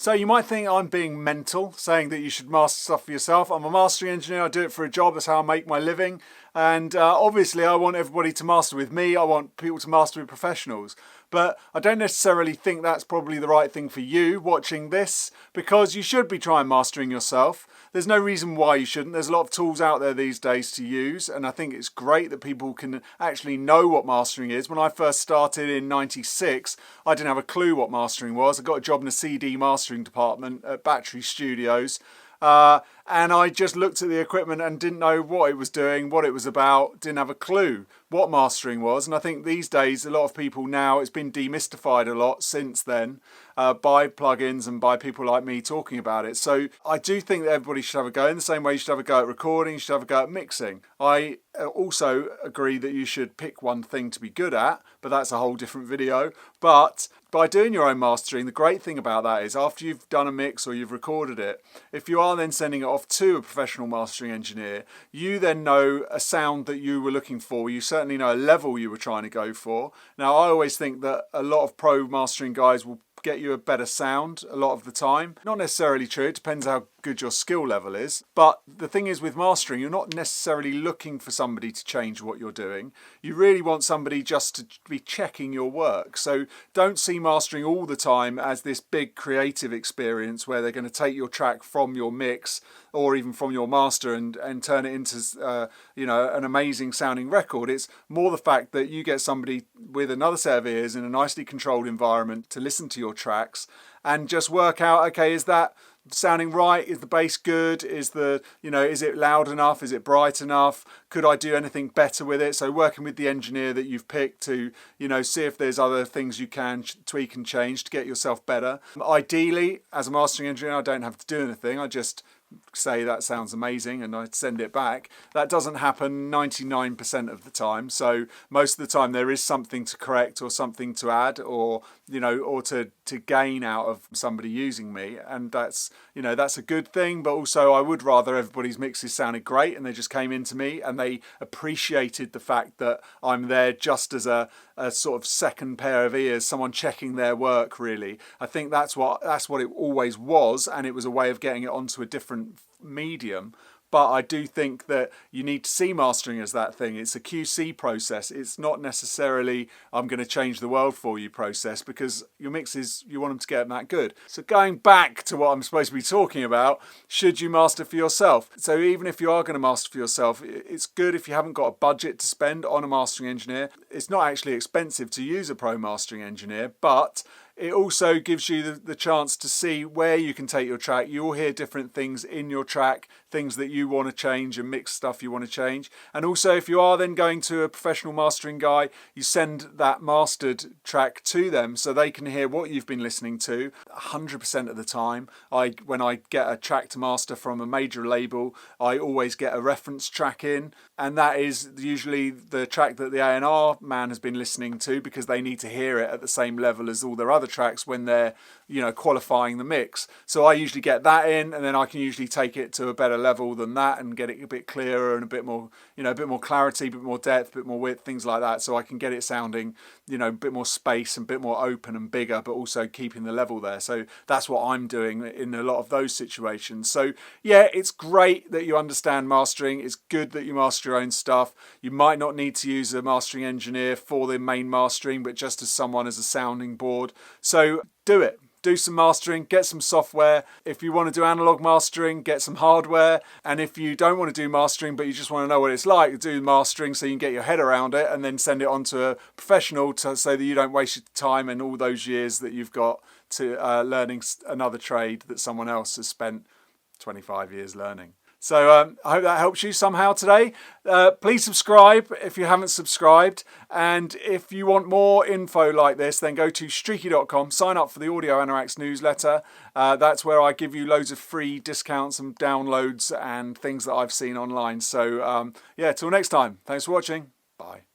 So you might think I'm being mental, saying that you should master stuff for yourself. I'm a mastering engineer. I do it for a job. That's how I make my living. And obviously, I want everybody to master with me. I want people to master with professionals. But I don't necessarily think that's probably the right thing for you watching this, because you should be trying mastering yourself. There's no reason why you shouldn't. There's a lot of tools out there these days to use, and I think it's great that people can actually know what mastering is. When I first started in '96, I didn't have a clue what mastering was. I got a job in a CD mastering department at Battery Studios. And I just looked at the equipment and didn't know what it was doing, what it was about, didn't have a clue what mastering was. And I think these days a lot of people now, it's been demystified a lot since then by plugins and by people like me talking about it. So I do think that everybody should have a go, in the same way you should have a go at recording, you should have a go at mixing. I also agree that you should pick one thing to be good at, but that's a whole different video. But by doing your own mastering, the great thing about that is after you've done a mix or you've recorded it, if you are then sending it off to a professional mastering engineer, you then know a sound that you were looking for. You certainly know a level you were trying to go for. Now, I always think that a lot of pro mastering guys will get you a better sound a lot of the time. Not necessarily true, it depends how good your skill level is. But the thing is with mastering, you're not necessarily looking for somebody to change what you're doing. You really want somebody just to be checking your work. So don't see mastering all the time as this big creative experience where they're going to take your track from your mix or even from your master and turn it into an amazing sounding record. It's more the fact that you get somebody with another set of ears in a nicely controlled environment to listen to your tracks and just work out, okay, is that sounding right? Is the bass good? Is it loud enough? Is it bright enough? Could I do anything better with it? So working with the engineer that you've picked to, see if there's other things you can tweak and change to get yourself better. Ideally, as a mastering engineer, I don't have to do anything. I just say that sounds amazing and I'd send it back. That doesn't happen 99% of the time. So most of the time there is something to correct or something to add or to gain out of somebody using me, and that's a good thing. But also I would rather everybody's mixes sounded great and they just came into me and they appreciated the fact that I'm there just as a sort of second pair of ears, someone checking their work. Really, I think that's what it always was, and it was a way of getting it onto a different medium. But I do think that you need to see mastering as that thing. It's a QC process. It's not necessarily I'm going to change the world for you process, because your mixes, you want them to get that good. So going back to what I'm supposed to be talking about, should you master for yourself? So even if you are going to master for yourself, it's good if you haven't got a budget to spend on a mastering engineer. It's not actually expensive to use a pro mastering engineer, but it also gives you the chance to see where you can take your track. You'll hear different things in your track, things that you want to change and mix stuff you want to change. And also if you are then going to a professional mastering guy, you send that mastered track to them so they can hear what you've been listening to 100% of the time. When I get a track to master from a major label, I always get a reference track in, and that is usually the track that the A&R man has been listening to, because they need to hear it at the same level as all their other tracks when they're qualifying the mix. So I usually get that in, and then I can usually take it to a better level than that and get it a bit clearer and a bit more clarity, a bit more depth, a bit more width, things like that, so I can get it sounding a bit more space and a bit more open and bigger, but also keeping the level there. So that's what I'm doing in a lot of those situations. So yeah, it's great that you understand mastering. It's good that you master your own stuff. You might not need to use a mastering engineer for the main mastering, but just as someone as a sounding board. So do it. Do some mastering, get some software. If you want to do analog mastering, get some hardware. And if you don't want to do mastering, but you just want to know what it's like, do mastering so you can get your head around it and then send it on to a professional so that you don't waste your time and all those years that you've got to learning another trade that someone else has spent 25 years learning. So I hope that helps you somehow today. Please subscribe if you haven't subscribed. And if you want more info like this, then go to streaky.com, sign up for the Audio Anoraks newsletter. That's where I give you loads of free discounts and downloads and things that I've seen online. So yeah, till next time. Thanks for watching. Bye.